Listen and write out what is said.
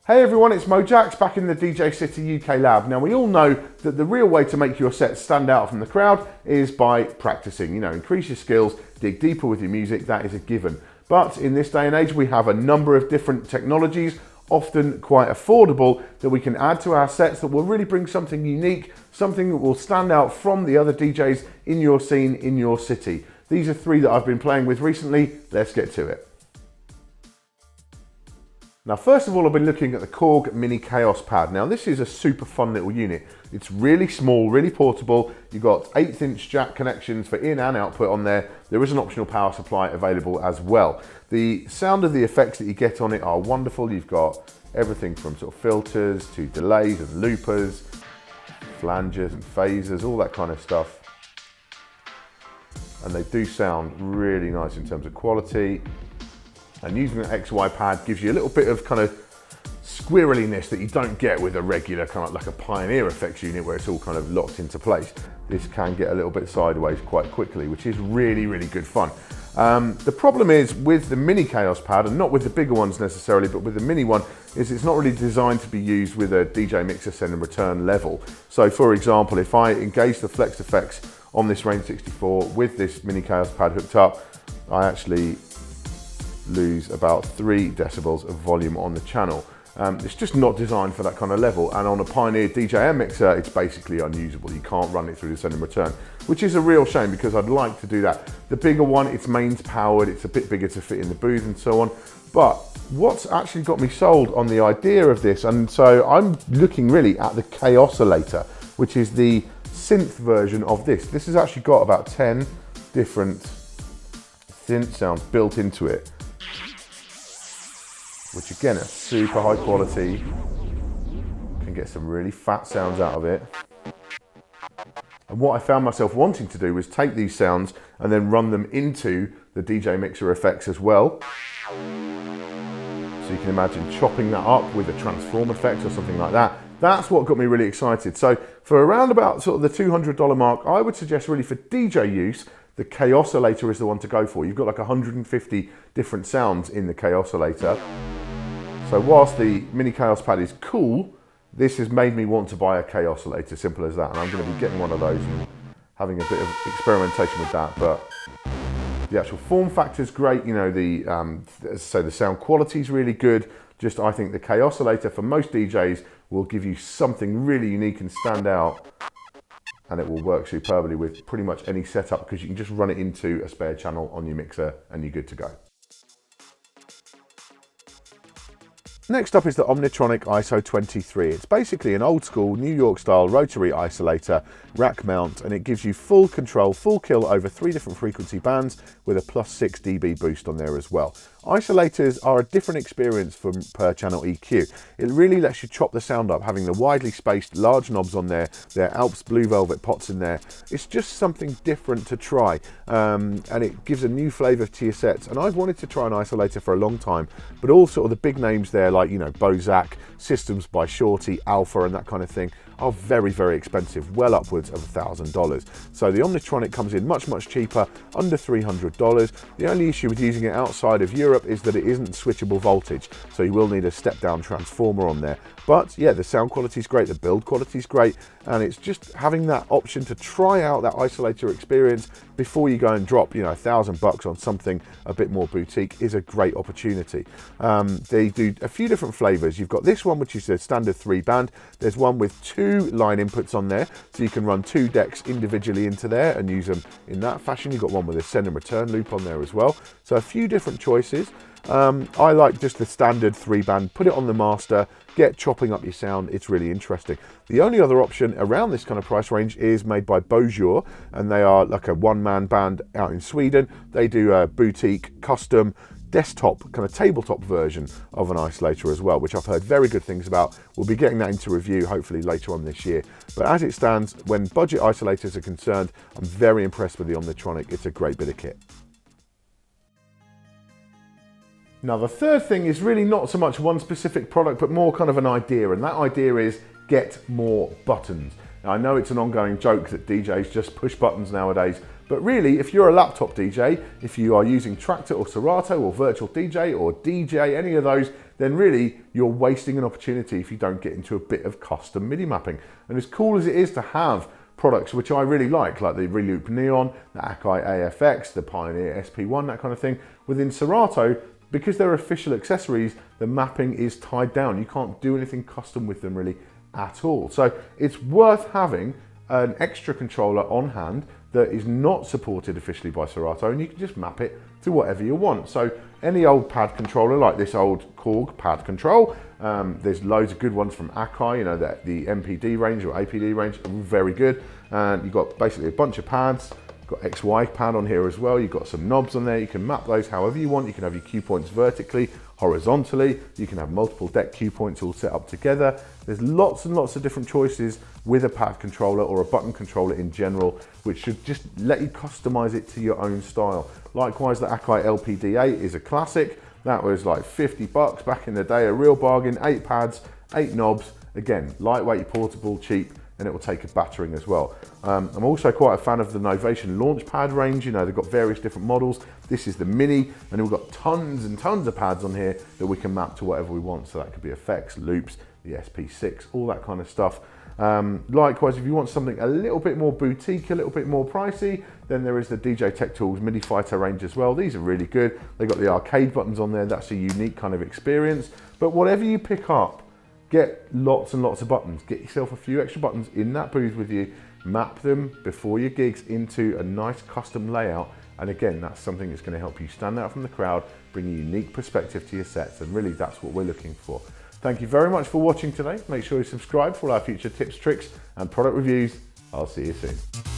Hey everyone, it's Mojax back in the DJ City UK lab. Now we all know that the real way to make your set stand out from the crowd is by practicing. You know, increase your skills, dig deeper with your music, that is a given. But in this day and age we have a number of different technologies, often quite affordable, that we can add to our sets that will really bring something unique, something that will stand out from the other DJs in your scene, in your city. These are three that I've been playing with recently. Let's get to it. Now, first of all, I've been looking at the KORG Mini KAOSS pad. Now, this is a super fun little unit. It's really small, really portable. You've got 1/8" jack connections for in and output on there. There is an optional power supply available as well. The sound of the effects that you get on it are wonderful. You've got everything from sort of filters to delays and loopers, flanges and phasers, all that kind of stuff. And they do sound really nice in terms of quality. And using the XY pad gives you a little bit of kind of squirreliness that you don't get with a regular kind of like a Pioneer effects unit where it's all kind of locked into place. This can get a little bit sideways quite quickly, which is really, really good fun. The problem is with the Mini KAOSS pad, and not with the bigger ones necessarily, but with the mini one, is it's not really designed to be used with a DJ mixer send and return level. So for example, if I engage the flex effects on this Range 64 with this Mini KAOSS pad hooked up, I actually lose about 3 decibels of volume on the channel. It's just not designed for that kind of level, and on a Pioneer DJM mixer it's basically unusable. You can't run it through the send and return, which is a real shame because I'd like to do that. The bigger one, it's mains powered, it's a bit bigger to fit in the booth and so on. But what's actually got me sold on the idea of this, and so I'm looking really at the KAOSSolator, which is the synth version of this. This has actually got about 10 different synth sounds built into it, which again are super high quality, can get some really fat sounds out of it. And what I found myself wanting to do was take these sounds and then run them into the DJ mixer effects as well. So you can imagine chopping that up with a transform effect or something like that. That's what got me really excited. So for around about sort of the $200 mark, I would suggest really for DJ use, the KAOSSolator is the one to go for. You've got like 150 different sounds in the KAOSSolator. So whilst the Mini KAOSS pad is cool, this has made me want to buy a KAOSSolator, simple as that. And I'm going to be getting one of those and having a bit of experimentation with that. But the actual form factor is great. You know, the sound quality is really good. Just I think the KAOSSolator for most DJs will give you something really unique and stand out. And it will work superbly with pretty much any setup because you can just run it into a spare channel on your mixer and you're good to go. Next up is the Omnitronic ISO 23. It's basically an old school New York style rotary isolator, rack mount, and it gives you full control, full kill over 3 different frequency bands with a +6 dB boost on there as well. Isolators are a different experience from per channel EQ. It really lets you chop the sound up, having the widely spaced large knobs on there, their Alps Blue Velvet pots in there. It's just something different to try, and it gives a new flavour to your sets. And I've wanted to try an isolator for a long time, but all sort of the big names there, like, you know, Bozak, Systems by Shorty, Alpha and that kind of thing, are very, very expensive, well upwards of $1,000. So the Omnitronic comes in much, much cheaper, under $300. The only issue with using it outside of Europe is that it isn't switchable voltage, so you will need a step-down transformer on there. But yeah, the sound quality is great, the build quality is great, and it's just having that option to try out that isolator experience before you go and drop, you know, $1,000 on something a bit more boutique is a great opportunity. They do a few different flavors. You've got this one, which is a standard 3-band. There's one with 2 line inputs on there, so you can run 2 decks individually into there and use them in that fashion. You've got one with a send and return loop on there as well. So a few different choices. I like just the standard 3-band, put it on the master, get chopping up your sound, it's really interesting. The only other option around this kind of price range is made by Beaujour, and they are like a one-man band out in Sweden. They do a boutique, custom, desktop, kind of tabletop version of an isolator as well, which I've heard very good things about. We'll be getting that into review hopefully later on this year. But as it stands, when budget isolators are concerned, I'm very impressed with the Omnitronic. It's a great bit of kit. Now the third thing is really not so much one specific product, but more kind of an idea, and that idea is get more buttons. Now I know it's an ongoing joke that DJs just push buttons nowadays, But really, if you're a laptop DJ, if you are using Traktor or Serato or Virtual DJ or DJ, any of those, then really you're wasting an opportunity if you don't get into a bit of custom MIDI mapping. And as cool as it is to have products which I really like the Reloop Neon, the Akai AFX, the Pioneer SP1, that kind of thing, within Serato, because they're official accessories, the mapping is tied down. You can't do anything custom with them really at all. So it's worth having an extra controller on hand that is not supported officially by Serato, and you can just map it to whatever you want. So any old pad controller, like this old KORG pad control, there's loads of good ones from Akai, you know, the MPD range or APD range, are very good. And you've got basically a bunch of pads, got XY pad on here as well, you've got some knobs on there, you can map those however you want. You can have your cue points vertically, horizontally, you can have multiple deck cue points all set up together. There's lots and lots of different choices with a pad controller or a button controller in general, which should just let you customize it to your own style. Likewise, the Akai LPD8 is a classic. That was like 50 bucks back in the day, a real bargain, 8 pads, 8 knobs. Again, lightweight, portable, cheap, and it will take a battering as well. I'm also quite a fan of the Novation Launchpad range. You know, they've got various different models. This is the Mini, and we've got tons and tons of pads on here that we can map to whatever we want. So that could be effects, loops, the SP6, all that kind of stuff. Likewise, if you want something a little bit more boutique, a little bit more pricey, then there is the DJ Tech Tools MIDI Fighter range as well. These are really good. They've got the arcade buttons on there. That's a unique kind of experience. But whatever you pick up, get lots and lots of buttons. Get yourself a few extra buttons in that booth with you. Map them before your gigs into a nice custom layout. And again, that's something that's going to help you stand out from the crowd, bring a unique perspective to your sets. And really, that's what we're looking for. Thank you very much for watching today. Make sure you subscribe for all our future tips, tricks, and product reviews. I'll see you soon.